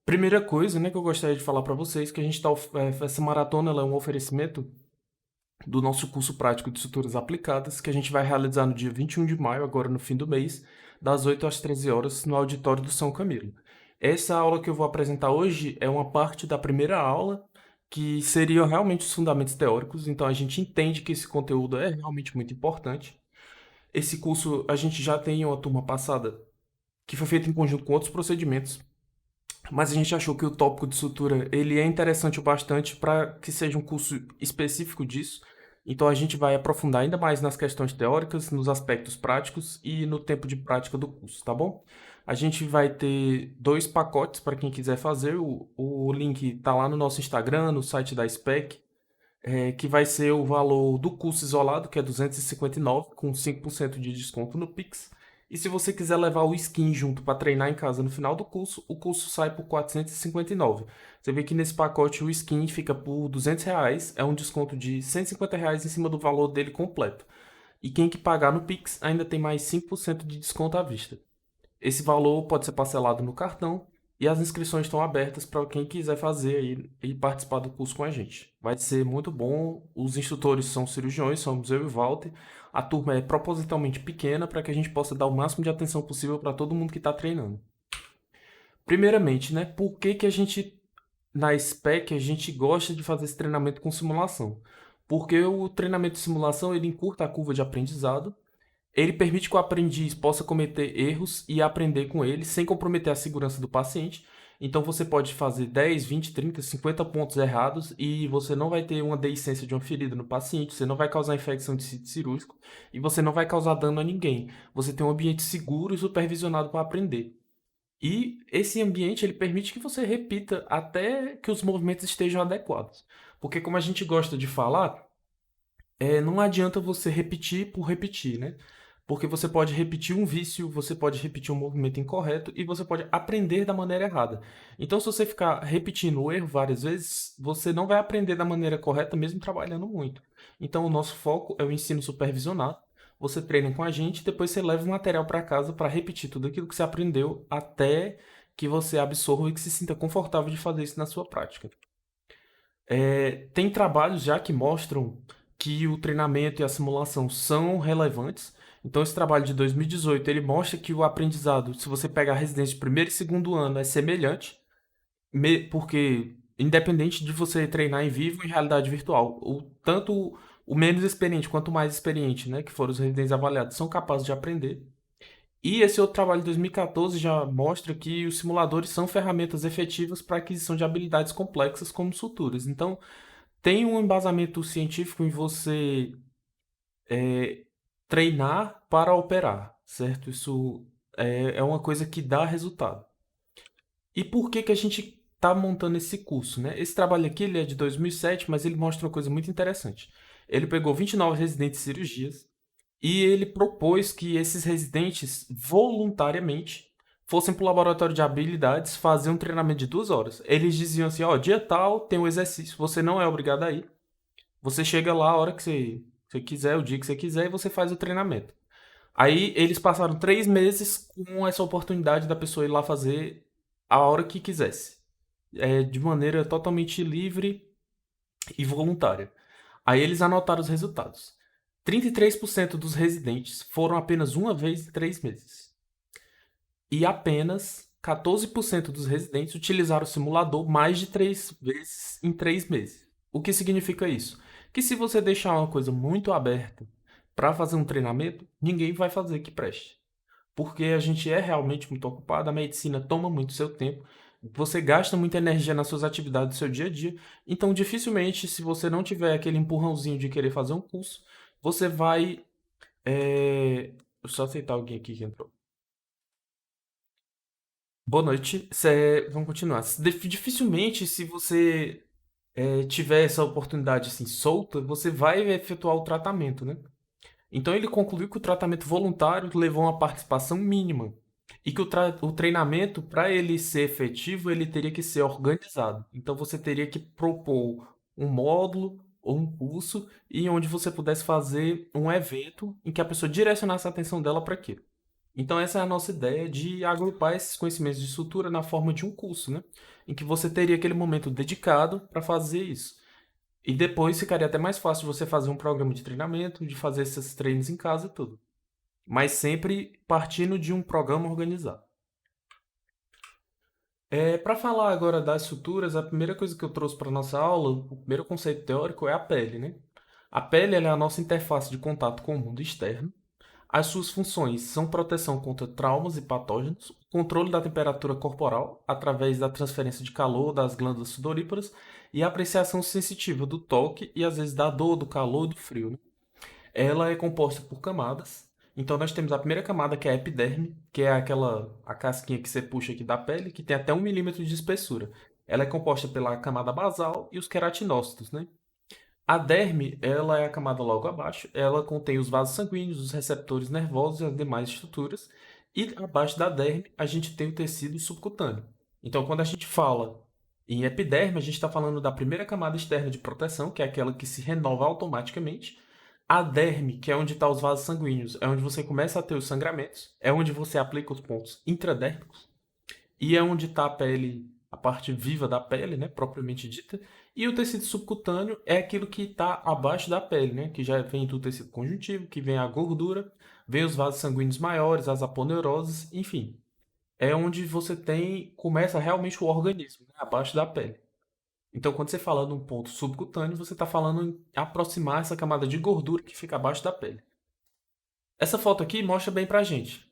Primeira coisa, né, que eu gostaria de falar para vocês, que a gente essa maratona ela é um oferecimento do nosso curso prático de suturas aplicadas, que a gente vai realizar no dia 21 de maio, agora no fim do mês, das 8 às 13 horas, no auditório do São Camilo. Essa aula que eu vou apresentar hoje é uma parte da primeira aula, que seria realmente os fundamentos teóricos, então a gente entende que esse conteúdo é realmente muito importante. Esse curso a gente já tem uma turma passada que foi feita em conjunto com outros procedimentos, mas a gente achou que o tópico de sutura ele é interessante o bastante para que seja um curso específico disso. Então a gente vai aprofundar ainda mais nas questões teóricas, nos aspectos práticos e no tempo de prática do curso, tá bom? A gente vai ter dois pacotes para quem quiser fazer. O link está lá no nosso Instagram, no site da SPEC, que vai ser o valor do curso isolado, que é 259, com 5% de desconto no Pix. E se você quiser levar o skin junto para treinar em casa no final do curso, o curso sai por 459. Você vê que nesse pacote o skin fica por R$ 200, é um desconto de R$ 150 em cima do valor dele completo. E quem que pagar no Pix ainda tem mais 5% de desconto à vista. Esse valor pode ser parcelado no cartão e as inscrições estão abertas para quem quiser fazer aí e participar do curso com a gente. Vai ser muito bom. Os instrutores são cirurgiões, somos eu e o Walter. A turma é propositalmente pequena para que a gente possa dar o máximo de atenção possível para todo mundo que está treinando. Primeiramente, né, por que que a gente na SPEC a gente gosta de fazer esse treinamento com simulação? Porque o treinamento de simulação ele encurta a curva de aprendizado, ele permite que o aprendiz possa cometer erros e aprender com eles sem comprometer a segurança do paciente. Então você pode fazer 10, 20, 30, 50 pontos errados e você não vai ter uma deiscência de uma ferida no paciente, você não vai causar infecção de sítio cirúrgico e você não vai causar dano a ninguém. Você tem um ambiente seguro e supervisionado para aprender. E esse ambiente ele permite que você repita até que os movimentos estejam adequados. Porque como a gente gosta de falar, não adianta você repetir por repetir, né? Porque você pode repetir um vício, você pode repetir um movimento incorreto e você pode aprender da maneira errada. Então, se você ficar repetindo o erro várias vezes, você não vai aprender da maneira correta, mesmo trabalhando muito. Então, o nosso foco é o ensino supervisionado. Você treina com a gente, depois você leva o material para casa para repetir tudo aquilo que você aprendeu até que você absorva e que se sinta confortável de fazer isso na sua prática. Tem trabalhos já que mostram que o treinamento e a simulação são relevantes. Então, esse trabalho de 2018, ele mostra que o aprendizado, se você pegar a residência de primeiro e segundo ano, é semelhante, porque independente de você treinar em vivo ou em realidade virtual, tanto o menos experiente quanto o mais experiente, né, que foram os residentes avaliados, são capazes de aprender. E esse outro trabalho de 2014 já mostra que os simuladores são ferramentas efetivas para aquisição de habilidades complexas como suturas. Então, tem um embasamento científico em você é, treinar para operar, certo? Isso é uma coisa que dá resultado. E por que que a gente está montando esse curso, né? Esse trabalho aqui ele é de 2007, mas ele mostra uma coisa muito interessante. Ele pegou 29 residentes de cirurgias e ele propôs que esses residentes voluntariamente fossem para o laboratório de habilidades fazer um treinamento de 2 horas. Eles diziam assim, ó, dia tal tem um exercício, você não é obrigado a ir. Você chega lá a hora que você quiser, o dia que você quiser, e você faz o treinamento. Aí eles passaram 3 meses com essa oportunidade da pessoa ir lá fazer a hora que quisesse. De maneira totalmente livre e voluntária. Aí eles anotaram os resultados. 33% dos residentes foram apenas uma vez em 3 meses. E apenas 14% dos residentes utilizaram o simulador mais de 3 vezes em 3 meses. O que significa isso? Que se você deixar uma coisa muito aberta para fazer um treinamento, ninguém vai fazer que preste. Porque a gente é realmente muito ocupado, a medicina toma muito seu tempo, você gasta muita energia nas suas atividades do seu dia a dia, então dificilmente, se você não tiver aquele empurrãozinho de querer fazer um curso, você vai. Deixa eu só aceitar alguém aqui que entrou. Boa noite. Vamos continuar. Dificilmente, se você tiver essa oportunidade assim solta, você vai efetuar o tratamento, né? Então ele concluiu que o tratamento voluntário levou a uma participação mínima e que o treinamento, para ele ser efetivo, ele teria que ser organizado. Então você teria que propor um módulo ou um curso e onde você pudesse fazer um evento em que a pessoa direcionasse a atenção dela para aquilo. Então, essa é a nossa ideia de agrupar esses conhecimentos de sutura na forma de um curso, né? Em que você teria aquele momento dedicado para fazer isso. E depois ficaria até mais fácil de você fazer um programa de treinamento, de fazer esses treinos em casa e tudo. Mas sempre partindo de um programa organizado. Para falar agora das suturas, a primeira coisa que eu trouxe para nossa aula, o primeiro conceito teórico é a pele, né? A pele ela é a nossa interface de contato com o mundo externo. As suas funções são proteção contra traumas e patógenos, controle da temperatura corporal através da transferência de calor das glândulas sudoríparas e apreciação sensitiva do toque e às vezes da dor, do calor e do frio, né? Ela é composta por camadas. Então nós temos a primeira camada que é a epiderme, que é a casquinha que você puxa aqui da pele, que tem até 1 milímetro de espessura. Ela é composta pela camada basal e os queratinócitos, né? A derme, ela é a camada logo abaixo. Ela contém os vasos sanguíneos, os receptores nervosos e as demais estruturas. E abaixo da derme, a gente tem o tecido subcutâneo. Então, quando a gente fala em epiderme, a gente está falando da primeira camada externa de proteção, que é aquela que se renova automaticamente. A derme, que é onde estão os vasos sanguíneos, é onde você começa a ter os sangramentos, é onde você aplica os pontos intradérmicos. E é onde está a pele, a parte viva da pele, né, propriamente dita. E o tecido subcutâneo é aquilo que está abaixo da pele, né, que já vem do tecido conjuntivo, que vem a gordura, vem os vasos sanguíneos maiores, as aponeuroses, enfim. É onde você tem, começa realmente o organismo, né, abaixo da pele. Então, quando você fala num ponto subcutâneo, você está falando em aproximar essa camada de gordura que fica abaixo da pele. Essa foto aqui mostra bem pra gente.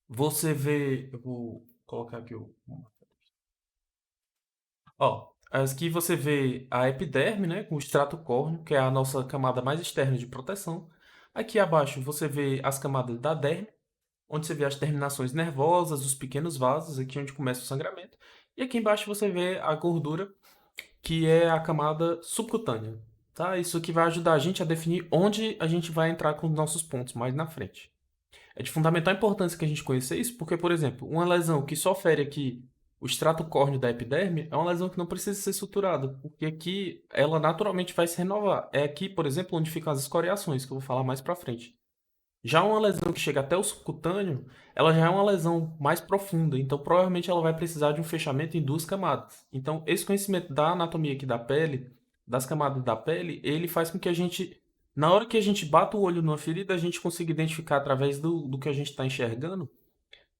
Você vê, eu vou colocar aqui o Ó, aqui você vê a epiderme, né, com o extrato córneo, que é a nossa camada mais externa de proteção. Aqui abaixo você vê as camadas da derme, onde você vê as terminações nervosas, os pequenos vasos, aqui onde começa o sangramento. E aqui embaixo você vê a gordura, que é a camada subcutânea. Tá? Isso aqui vai ajudar a gente a definir onde a gente vai entrar com os nossos pontos mais na frente. É de fundamental importância que a gente conheça isso, porque, por exemplo, uma lesão que só fere aqui o extrato córneo da epiderme é uma lesão que não precisa ser suturada, porque aqui ela naturalmente vai se renovar. É aqui, por exemplo, onde ficam as escoriações, que eu vou falar mais pra frente. Já uma lesão que chega até o subcutâneo, ela já é uma lesão mais profunda, então provavelmente ela vai precisar de um fechamento em duas camadas. Então, esse conhecimento da anatomia aqui da pele, das camadas da pele, ele faz com que a gente, na hora que a gente bata o olho numa ferida, a gente consiga identificar através do que a gente está enxergando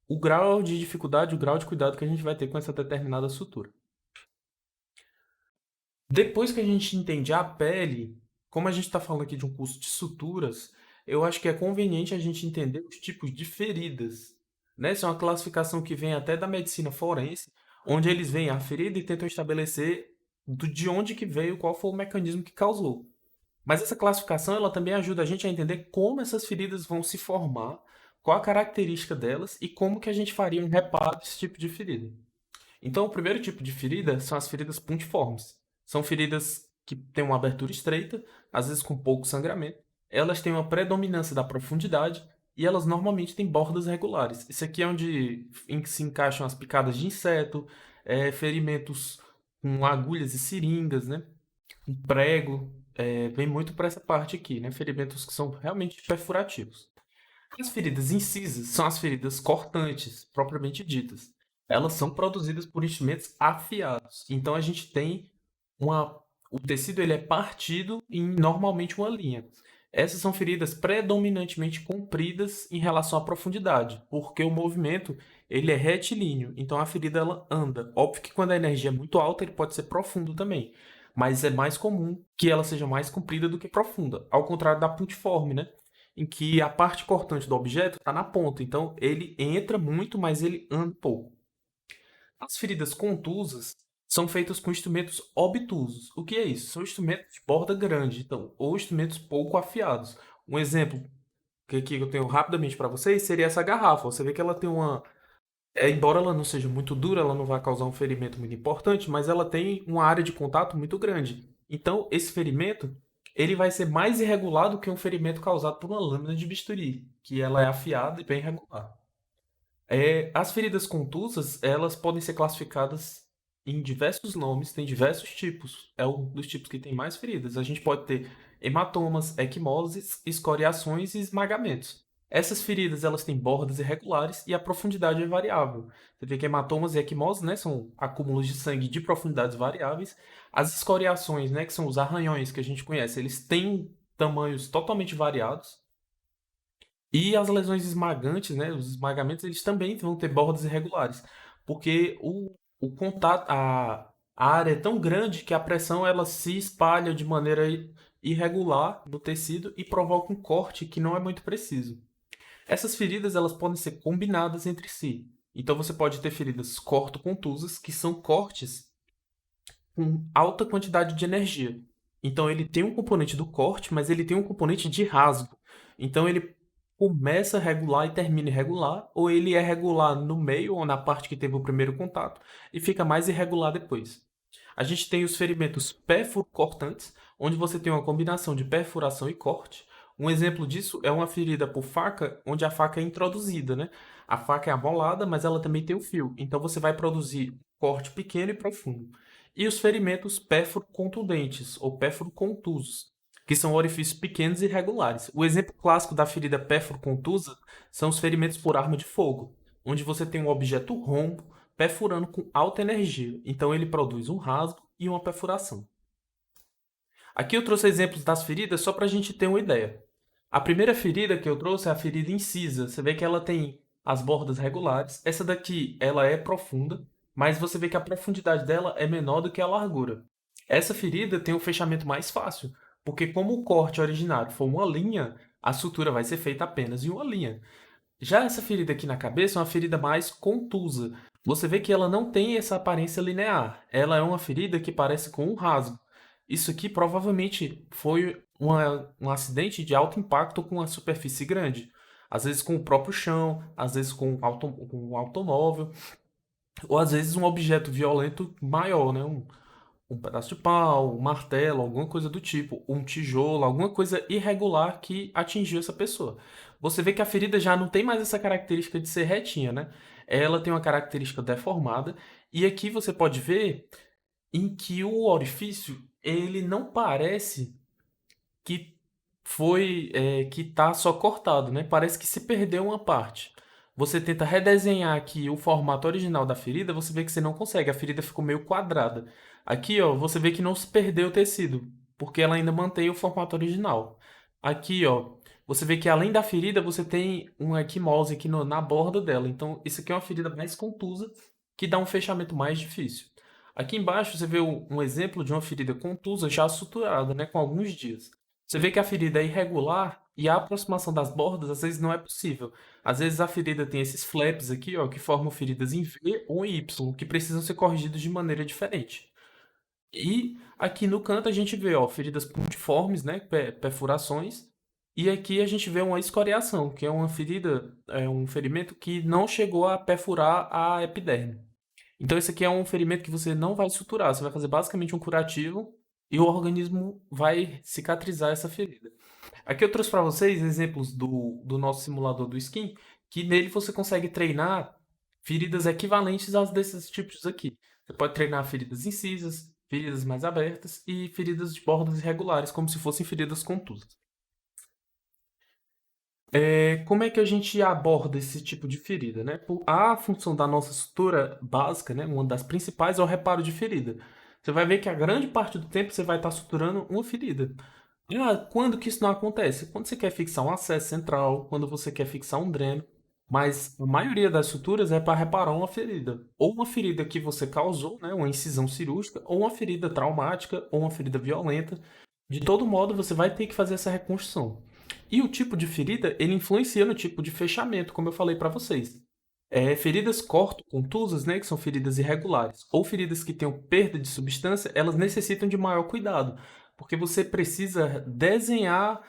o grau de dificuldade, o grau de cuidado que a gente vai ter com essa determinada sutura. Depois que a gente entende a pele, como a gente está falando aqui de um curso de suturas, eu acho que é conveniente a gente entender os tipos de feridas. Né? Essa é uma classificação que vem até da medicina forense, onde eles veem a ferida e tentam estabelecer de onde que veio, qual foi o mecanismo que causou. Mas essa classificação ela também ajuda a gente a entender como essas feridas vão se formar, qual a característica delas e como que a gente faria um reparo desse tipo de ferida. Então, o primeiro tipo de ferida são as feridas pontiformes. São feridas que têm uma abertura estreita, às vezes com pouco sangramento. Elas têm uma predominância da profundidade e elas normalmente têm bordas regulares. Isso aqui é onde se encaixam as picadas de inseto, ferimentos com agulhas e seringas, né? Um prego, vem muito para essa parte aqui, né? Ferimentos que são realmente perfurativos. As feridas incisas são as feridas cortantes, propriamente ditas. Elas são produzidas por instrumentos afiados. Então a gente tem uma. O tecido ele é partido em normalmente uma linha. Essas são feridas predominantemente compridas em relação à profundidade, porque o movimento ele é retilíneo, então a ferida ela anda. Óbvio que quando a energia é muito alta, ele pode ser profundo também, mas é mais comum que ela seja mais comprida do que profunda, ao contrário da puntiforme, né? Em que a parte cortante do objeto está na ponta, então ele entra muito, mas ele anda pouco. As feridas contusas são feitas com instrumentos obtusos. O que é isso? São instrumentos de borda grande, então, ou instrumentos pouco afiados. Um exemplo que aqui eu tenho rapidamente para vocês seria essa garrafa. Você vê que ela tem uma. Embora ela não seja muito dura, ela não vai causar um ferimento muito importante, mas ela tem uma área de contato muito grande. Então, esse ferimento ele vai ser mais irregular do que um ferimento causado por uma lâmina de bisturi, que ela é afiada e bem regular. As feridas contusas, elas podem ser classificadas em diversos nomes, tem diversos tipos. É um dos tipos que tem mais feridas. A gente pode ter hematomas, equimoses, escoriações e esmagamentos. Essas feridas, elas têm bordas irregulares e a profundidade é variável. Você vê que hematomas e equimoses, né, são acúmulos de sangue de profundidades variáveis. As escoriações, né, que são os arranhões que a gente conhece, eles têm tamanhos totalmente variados. E as lesões esmagantes, né, os esmagamentos, eles também vão ter bordas irregulares, porque o contato, a área é tão grande que a pressão ela se espalha de maneira irregular no tecido e provoca um corte que não é muito preciso. Essas feridas elas podem ser combinadas entre si. Então você pode ter feridas cortocontusas, que são cortes com alta quantidade de energia. Então ele tem um componente do corte, mas ele tem um componente de rasgo. Então ele começa regular e termina irregular, ou ele é regular no meio ou na parte que teve o primeiro contato e fica mais irregular depois. A gente tem os ferimentos perfuro-cortantes, onde você tem uma combinação de perfuração e corte. Um exemplo disso é uma ferida por faca, onde a faca é introduzida, né? A faca é amolada, mas ela também tem o fio. Então você vai produzir corte pequeno e profundo. E os ferimentos pérfuro-contundentes, ou pérfuro-contusos, que são orifícios pequenos e irregulares. O exemplo clássico da ferida pérfuro-contusa são os ferimentos por arma de fogo, onde você tem um objeto rombo perfurando com alta energia. Então ele produz um rasgo e uma perfuração. Aqui eu trouxe exemplos das feridas só para a gente ter uma ideia. A primeira ferida que eu trouxe é a ferida incisa. Você vê que ela tem as bordas regulares. Essa daqui ela é profunda, mas você vê que a profundidade dela é menor do que a largura. Essa ferida tem um fechamento mais fácil, porque como o corte originário for uma linha, a sutura vai ser feita apenas em uma linha. Já essa ferida aqui na cabeça é uma ferida mais contusa. Você vê que ela não tem essa aparência linear. Ela é uma ferida que parece com um rasgo. Isso aqui provavelmente foi um acidente de alto impacto com uma superfície grande. Às vezes com o próprio chão, às vezes com um automóvel, ou às vezes um objeto violento maior, né? Um pedaço de pau, um martelo, alguma coisa do tipo, um tijolo, alguma coisa irregular que atingiu essa pessoa. Você vê que a ferida já não tem mais essa característica de ser retinha, né? Ela tem uma característica deformada, e aqui você pode ver em que o orifício ele não parece que que tá só cortado, né? Parece que se perdeu uma parte. Você tenta redesenhar aqui o formato original da ferida, você vê que você não consegue, a ferida ficou meio quadrada. Aqui, ó, você vê que não se perdeu o tecido, porque ela ainda mantém o formato original. Aqui, ó, você vê que além da ferida, você tem uma equimose aqui na borda dela. Então, isso aqui é uma ferida mais contusa, que dá um fechamento mais difícil. Aqui embaixo você vê um exemplo de uma ferida contusa já suturada, né, com alguns dias. Você vê que a ferida é irregular e a aproximação das bordas às vezes não é possível. Às vezes a ferida tem esses flaps aqui, ó, que formam feridas em V ou em Y, que precisam ser corrigidos de maneira diferente. E aqui no canto a gente vê, ó, feridas pontiformes, né, perfurações, e aqui a gente vê uma escoriação, que é uma ferida, é um ferimento que não chegou a perfurar a epiderme. Então esse aqui é um ferimento que você não vai suturar, você vai fazer basicamente um curativo e o organismo vai cicatrizar essa ferida. Aqui eu trouxe para vocês exemplos do nosso simulador do Skin, que nele você consegue treinar feridas equivalentes às desses tipos aqui. Você pode treinar feridas incisas, feridas mais abertas e feridas de bordas irregulares, como se fossem feridas contusas. Como é que a gente aborda esse tipo de ferida, né? A função da nossa sutura básica, né, uma das principais é o reparo de ferida. Você vai ver que a grande parte do tempo você vai estar suturando uma ferida. Quando que isso não acontece? Quando você quer fixar um acesso central, quando você quer fixar um dreno, mas a maioria das suturas é para reparar uma ferida. Ou uma ferida que você causou, né, uma incisão cirúrgica, ou uma ferida traumática, ou uma ferida violenta. De todo modo, você vai ter que fazer essa reconstrução. E o tipo de ferida, ele influencia no tipo de fechamento, como eu falei para vocês. Feridas corto-contusas, né, que são feridas irregulares, ou feridas que tenham perda de substância, elas necessitam de maior cuidado, porque você precisa desenhar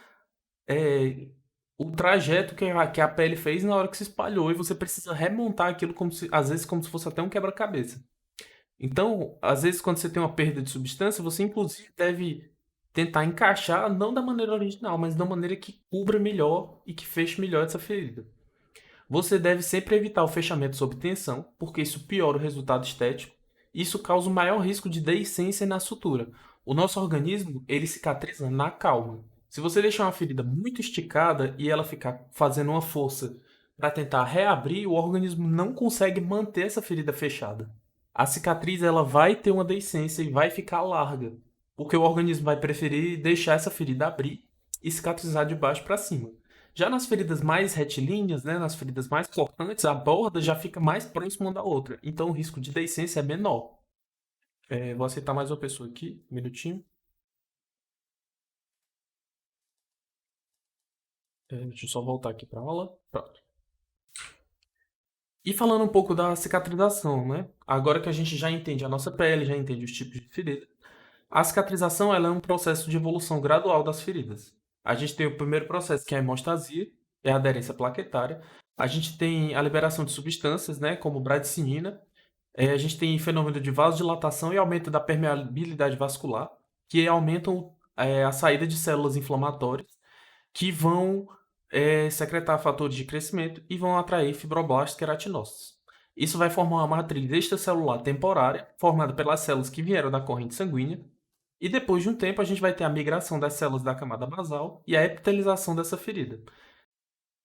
o trajeto que a pele fez na hora que se espalhou, e você precisa remontar aquilo como se, às vezes como se fosse até um quebra-cabeça. Então, às vezes, quando você tem uma perda de substância, você inclusive deve tentar encaixar não da maneira original, mas da maneira que cubra melhor e que feche melhor essa ferida. Você deve sempre evitar o fechamento sob tensão, porque isso piora o resultado estético. Isso causa um maior risco de deiscência na sutura. O nosso organismo, ele cicatriza na calma. Se você deixar uma ferida muito esticada e ela ficar fazendo uma força para tentar reabrir, o organismo não consegue manter essa ferida fechada. A cicatriz ela vai ter uma deiscência e vai ficar larga, porque o organismo vai preferir deixar essa ferida abrir e cicatrizar de baixo para cima. Já nas feridas mais retilíneas, né, nas feridas mais cortantes, a borda já fica mais próxima uma da outra, então o risco de deiscência é menor. Vou aceitar mais uma pessoa aqui, um minutinho. Deixa eu só voltar aqui para a aula. Pronto. E falando um pouco da cicatrização, né? Agora que a gente já entende a nossa pele, já entende os tipos de ferida, a cicatrização ela é um processo de evolução gradual das feridas. A gente tem o primeiro processo, que é a hemostasia, é a aderência plaquetária. A gente tem a liberação de substâncias, né, como bradicinina. A gente tem fenômeno de vasodilatação e aumento da permeabilidade vascular, que aumentam a saída de células inflamatórias que vão secretar fatores de crescimento e vão atrair fibroblastos queratinócitos. Isso vai formar uma matriz extracelular temporária, formada pelas células que vieram da corrente sanguínea, e depois de um tempo a gente vai ter a migração das células da camada basal e a epitelização dessa ferida.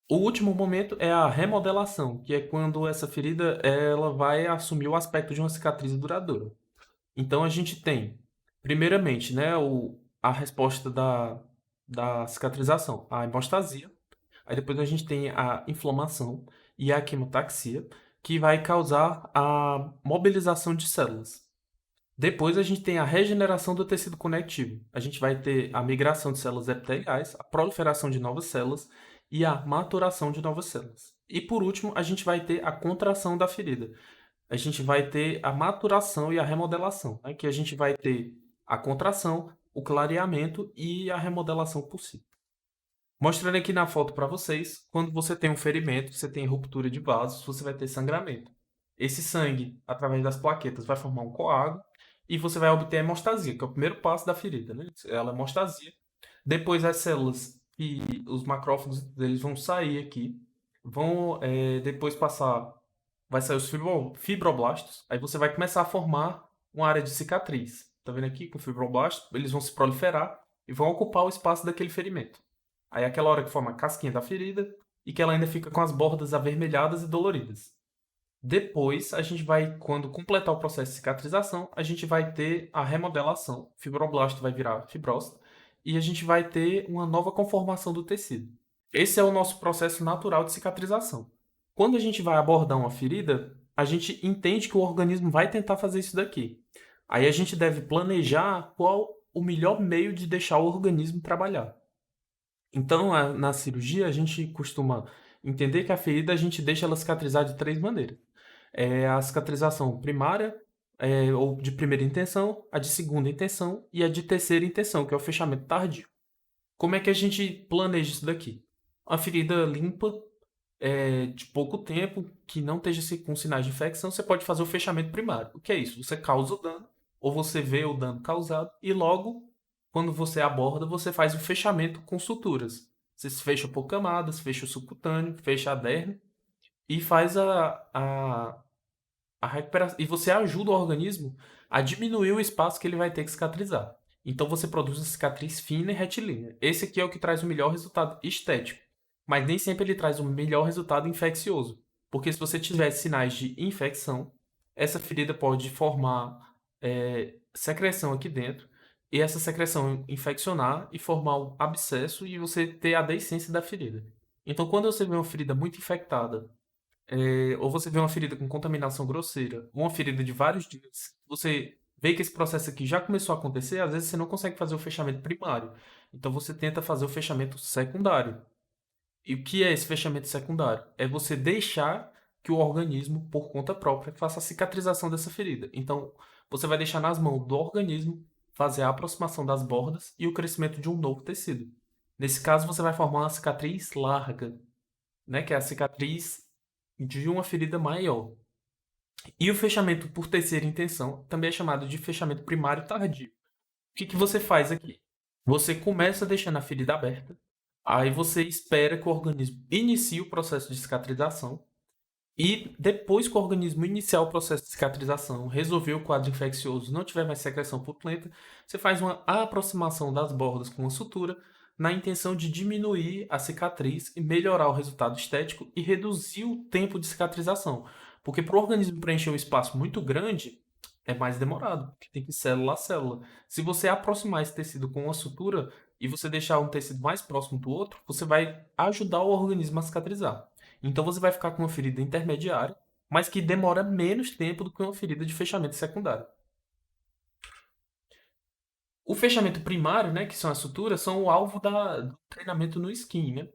O último momento é a remodelação, que é quando essa ferida ela vai assumir o aspecto de uma cicatriz duradoura. Então a gente tem, primeiramente, né, a resposta da cicatrização, a hemostasia. Aí depois a gente tem a inflamação e a quimotaxia, que vai causar a mobilização de células. Depois a gente tem a regeneração do tecido conectivo. A gente vai ter a migração de células epiteliais, a proliferação de novas células e a maturação de novas células. E por último, a gente vai ter a contração da ferida. A gente vai ter a maturação e a remodelação, né? Que a gente vai ter a contração, o clareamento e a remodelação possível. Mostrando aqui na foto para vocês, quando você tem um ferimento, você tem ruptura de vasos, você vai ter sangramento. Esse sangue, através das plaquetas, vai formar um coágulo e você vai obter a hemostasia, que é o primeiro passo da ferida, né? Ela é hemostasia. Depois as células e os macrófagos eles vão sair aqui, vão depois passar, vai sair os fibroblastos, aí você vai começar a formar uma área de cicatriz. Tá vendo aqui com fibroblastos? Eles vão se proliferar e vão ocupar o espaço daquele ferimento. Aí é aquela hora que forma a casquinha da ferida e que ela ainda fica com as bordas avermelhadas e doloridas. Depois, a gente vai, quando completar o processo de cicatrização, a gente vai ter a remodelação. O fibroblasto vai virar fibrócito e a gente vai ter uma nova conformação do tecido. Esse é o nosso processo natural de cicatrização. Quando a gente vai abordar uma ferida, a gente entende que o organismo vai tentar fazer isso daqui. Aí a gente deve planejar qual o melhor meio de deixar o organismo trabalhar. Então, na cirurgia, a gente costuma entender que a ferida a gente deixa ela cicatrizar de três maneiras. A cicatrização primária, ou de primeira intenção, a de segunda intenção e a de terceira intenção, que é o fechamento tardio. Como é que a gente planeja isso daqui? Uma ferida limpa, de pouco tempo, que não esteja com sinais de infecção, você pode fazer o fechamento primário. O que é isso? Você causa o dano, ou você vê o dano causado, e logo, quando você aborda, você faz o fechamento com suturas. Você fecha por camadas, fecha o subcutâneo, fecha a derme, e faz a recuperação. E você ajuda o organismo a diminuir o espaço que ele vai ter que cicatrizar. Então você produz uma cicatriz fina e retilínea. Esse aqui é o que traz o melhor resultado estético. Mas nem sempre ele traz o melhor resultado infeccioso. Porque se você tiver sinais de infecção, essa ferida pode formar secreção aqui dentro. E essa secreção infeccionar e formar um abscesso e você ter a deiscência da ferida. Então, quando você vê uma ferida muito infectada, ou você vê uma ferida com contaminação grosseira, ou uma ferida de vários dias, você vê que esse processo aqui já começou a acontecer, às vezes você não consegue fazer o fechamento primário. Então você tenta fazer o fechamento secundário. E o que é esse fechamento secundário? É você deixar que o organismo, por conta própria, faça a cicatrização dessa ferida. Então, você vai deixar nas mãos do organismo fazer a aproximação das bordas e o crescimento de um novo tecido. Nesse caso, você vai formar uma cicatriz larga, né? Que é a cicatriz de uma ferida maior. E o fechamento por terceira intenção também é chamado de fechamento primário tardio. O que você faz aqui? Você começa deixando a ferida aberta, aí você espera que o organismo inicie o processo de cicatrização, e depois que o organismo iniciar o processo de cicatrização, resolver o quadro infeccioso, não tiver mais secreção purulenta, você faz uma aproximação das bordas com uma sutura, na intenção de diminuir a cicatriz e melhorar o resultado estético e reduzir o tempo de cicatrização. Porque para o organismo preencher um espaço muito grande, é mais demorado, porque tem que ir célula a célula. Se você aproximar esse tecido com uma sutura e você deixar um tecido mais próximo do outro, você vai ajudar o organismo a cicatrizar. Então você vai ficar com uma ferida intermediária, mas que demora menos tempo do que uma ferida de fechamento secundário. O fechamento primário, né, que são as suturas, são o alvo do treinamento no skin, né?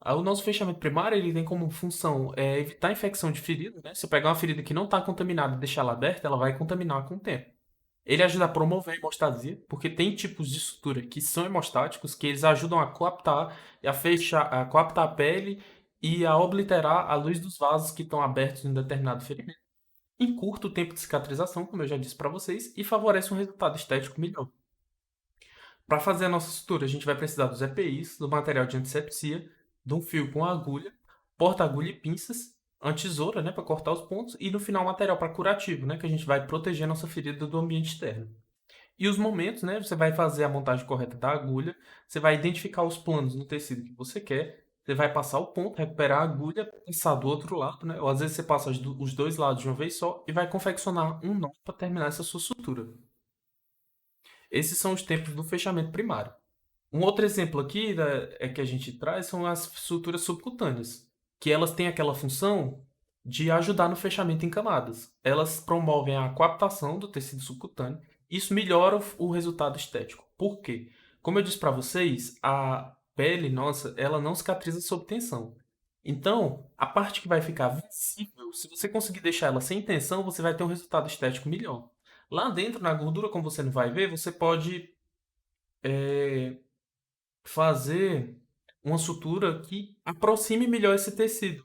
O nosso fechamento primário ele tem como função evitar a infecção de ferida, né? Se eu pegar uma ferida que não está contaminada e deixar ela aberta, ela vai contaminar com o tempo. Ele ajuda a promover a hemostasia, porque tem tipos de sutura que são hemostáticos, que eles ajudam a coaptar, a fechar, a coaptar a pele e a obliterar a luz dos vasos que estão abertos em um determinado ferimento. Encurta o tempo de cicatrização, como eu já disse para vocês, e favorece um resultado estético melhor. Para fazer a nossa sutura, a gente vai precisar dos EPIs, do material de antisepsia, de um fio com agulha, porta-agulha e pinças, uma tesoura, né, para cortar os pontos, e no final material para curativo, né, que a gente vai proteger a nossa ferida do ambiente externo. E os momentos, né, você vai fazer a montagem correta da agulha, você vai identificar os planos no tecido que você quer, você vai passar o ponto, recuperar a agulha, passar do outro lado, né, ou às vezes você passa os dois lados de uma vez só e vai confeccionar um nó para terminar essa sua sutura. Esses são os tempos do fechamento primário. Um outro exemplo aqui que a gente traz são as suturas subcutâneas, que elas têm aquela função de ajudar no fechamento em camadas. Elas promovem a coaptação do tecido subcutâneo. Isso melhora o resultado estético. Por quê? Como eu disse para vocês, a pele nossa, ela não cicatriza sob tensão. Então, a parte que vai ficar visível, se você conseguir deixar ela sem tensão, você vai ter um resultado estético melhor. Lá dentro, na gordura, como você não vai ver, você pode é, fazer uma sutura que aproxime melhor esse tecido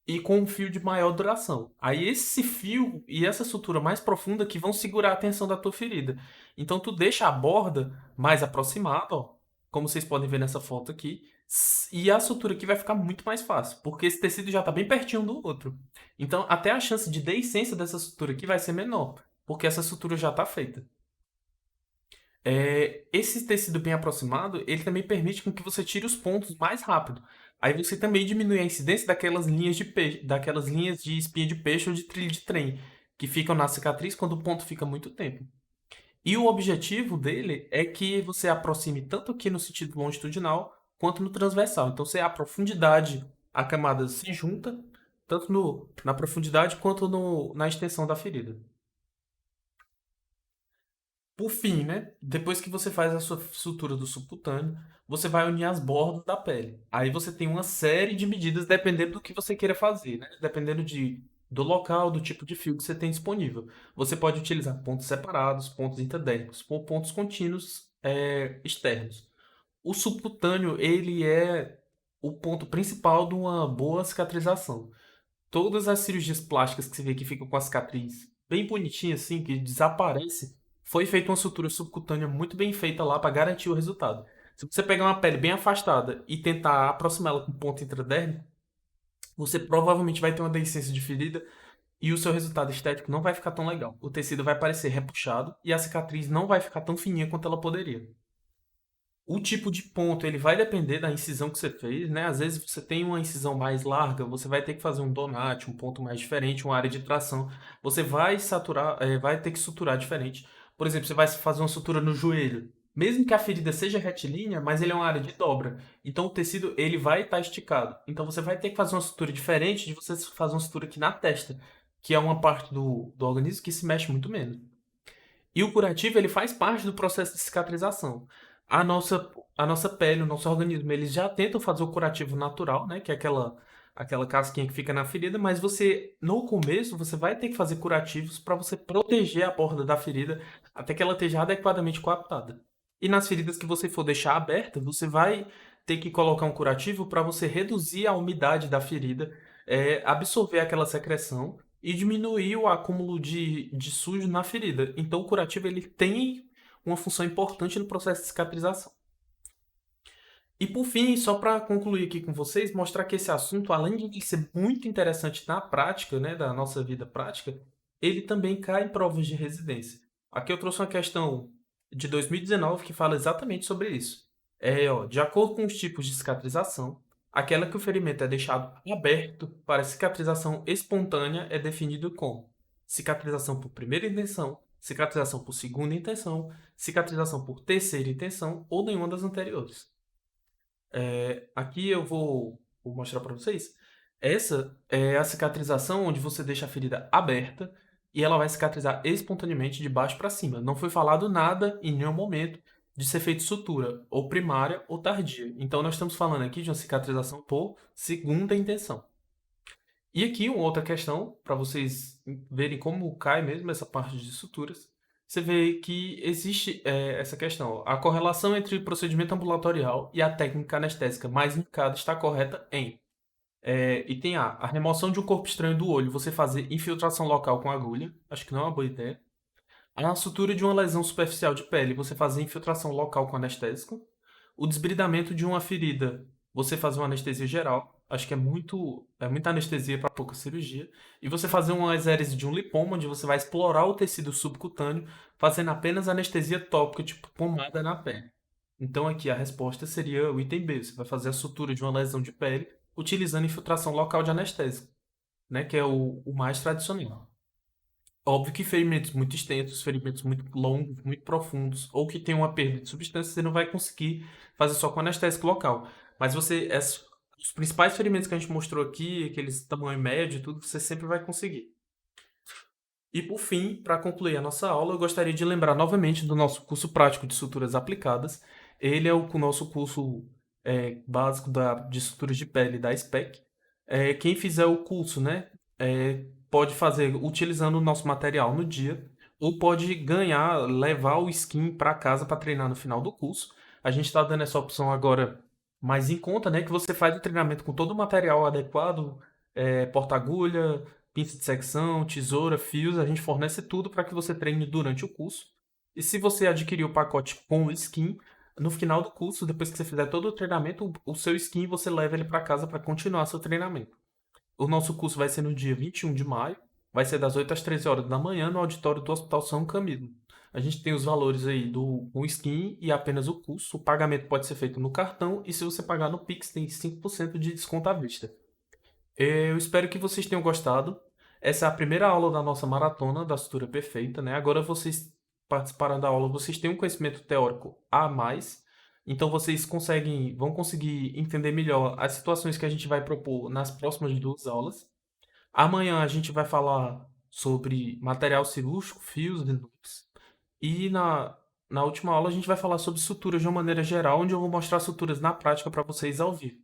e com um fio de maior duração. Aí esse fio e essa sutura mais profunda que vão segurar a tensão da tua ferida. Então tu deixa a borda mais aproximada, ó, como vocês podem ver nessa foto aqui, e a sutura aqui vai ficar muito mais fácil, porque esse tecido já está bem pertinho do outro. Então até a chance de deiscência dessa sutura aqui vai ser menor, porque essa sutura já está feita. Esse tecido bem aproximado, ele também permite com que você tire os pontos mais rápido. Aí você também diminui a incidência daquelas linhas de peixe, daquelas linhas de espinha de peixe ou de trilho de trem, que ficam na cicatriz quando o ponto fica muito tempo. E o objetivo dele é que você aproxime tanto aqui no sentido longitudinal quanto no transversal. Então, se a profundidade, a camada se junta, tanto na profundidade quanto na extensão da ferida. Por fim, né? Depois que você faz a sua sutura do subcutâneo, você vai unir as bordas da pele. Aí você tem uma série de medidas dependendo do que você queira fazer, né? Dependendo do local, do tipo de fio que você tem disponível. Você pode utilizar pontos separados, pontos interdérmicos ou pontos contínuos externos. O subcutâneo, ele é o ponto principal de uma boa cicatrização. Todas as cirurgias plásticas que você vê que ficam com a cicatriz bem bonitinha assim, que desaparece, foi feita uma sutura subcutânea muito bem feita lá para garantir o resultado. Se você pegar uma pele bem afastada e tentar aproximá-la com ponto intradérmico, você provavelmente vai ter uma deiscência de ferida e o seu resultado estético não vai ficar tão legal. O tecido vai parecer repuxado e a cicatriz não vai ficar tão fininha quanto ela poderia. O tipo de ponto, ele vai depender da incisão que você fez, né? Às vezes você tem uma incisão mais larga, você vai ter que fazer um donate, um ponto mais diferente, uma área de tração. Você vai saturar, vai ter que suturar diferente. Por exemplo, você vai fazer uma sutura no joelho. Mesmo que a ferida seja retilínea, mas ele é uma área de dobra. Então o tecido, ele vai estar esticado. Então você vai ter que fazer uma sutura diferente de você fazer uma sutura aqui na testa, que é uma parte do organismo que se mexe muito menos. E o curativo, ele faz parte do processo de cicatrização. A nossa pele, o nosso organismo, eles já tentam fazer o curativo natural, né? Que é aquela casquinha que fica na ferida, mas no começo, você vai ter que fazer curativos para você proteger a borda da ferida até que ela esteja adequadamente coaptada. E nas feridas que você for deixar aberta, você vai ter que colocar um curativo para você reduzir a umidade da ferida, absorver aquela secreção e diminuir o acúmulo de sujo na ferida. Então, o curativo ele tem uma função importante no processo de cicatrização. E por fim, só para concluir aqui com vocês, mostrar que esse assunto, além de ser muito interessante na prática, né, da nossa vida prática, ele também cai em provas de residência. Aqui eu trouxe uma questão de 2019 que fala exatamente sobre isso. Ó, de acordo com os tipos de cicatrização, aquela que o ferimento é deixado aberto para cicatrização espontânea é definido como cicatrização por primeira intenção, cicatrização por segunda intenção, cicatrização por terceira intenção ou nenhuma das anteriores. Aqui eu vou mostrar para vocês. Essa é a cicatrização onde você deixa a ferida aberta e ela vai cicatrizar espontaneamente de baixo para cima. Não foi falado nada em nenhum momento de ser feito sutura, ou primária ou tardia. Então nós estamos falando aqui de uma cicatrização por segunda intenção. E aqui uma outra questão, para vocês verem como cai mesmo essa parte de suturas. Você vê que existe essa questão. A correlação entre o procedimento ambulatorial e a técnica anestésica mais indicada está correta em. Item A. A remoção de um corpo estranho do olho. Você fazer infiltração local com agulha. Acho que não é uma boa ideia. A sutura de uma lesão superficial de pele. Você fazer infiltração local com anestésico. O desbridamento de uma ferida. Você fazer uma anestesia geral. Acho que é muita anestesia para pouca cirurgia. E você fazer uma exérese de um lipoma, onde você vai explorar o tecido subcutâneo, fazendo apenas anestesia tópica, tipo pomada na pele. Então aqui a resposta seria o item B. Você vai fazer a sutura de uma lesão de pele utilizando infiltração local de anestésico, né, que é o mais tradicional. Óbvio que ferimentos muito extensos, ferimentos muito longos, muito profundos, ou que tem uma perda de substância, você não vai conseguir fazer só com anestésico local. Mas os principais ferimentos que a gente mostrou aqui, aqueles tamanho médio, tudo, você sempre vai conseguir. E por fim, para concluir a nossa aula, eu gostaria de lembrar novamente do nosso curso prático de suturas aplicadas. Ele é o nosso curso básico de suturas de pele da SPEC. Quem fizer o curso, né, pode fazer utilizando o nosso material no dia, ou pode ganhar, levar o skin para casa para treinar no final do curso. A gente está dando essa opção agora mais em conta, né, que você faz o treinamento com todo o material adequado, porta-agulha, pinça de secção, tesoura, fios, a gente fornece tudo para que você treine durante o curso. E se você adquirir o pacote com o skin, no final do curso, depois que você fizer todo o treinamento, o seu skin você leva ele para casa para continuar seu treinamento. O nosso curso vai ser no dia 21 de maio, vai ser das 8 às 13 horas da manhã no auditório do Hospital São Camilo. A gente tem os valores aí do com skin e apenas o curso. O pagamento pode ser feito no cartão e se você pagar no Pix tem 5% de desconto à vista. Eu espero que vocês tenham gostado. Essa é a primeira aula da nossa maratona da sutura perfeita, né? Agora vocês participaram da aula, vocês têm um conhecimento teórico a mais, então vocês vão conseguir entender melhor as situações que a gente vai propor nas próximas duas aulas. Amanhã a gente vai falar sobre material cirúrgico, fios e loops. E na última aula a gente vai falar sobre suturas de uma maneira geral, onde eu vou mostrar suturas na prática para vocês ao vivo.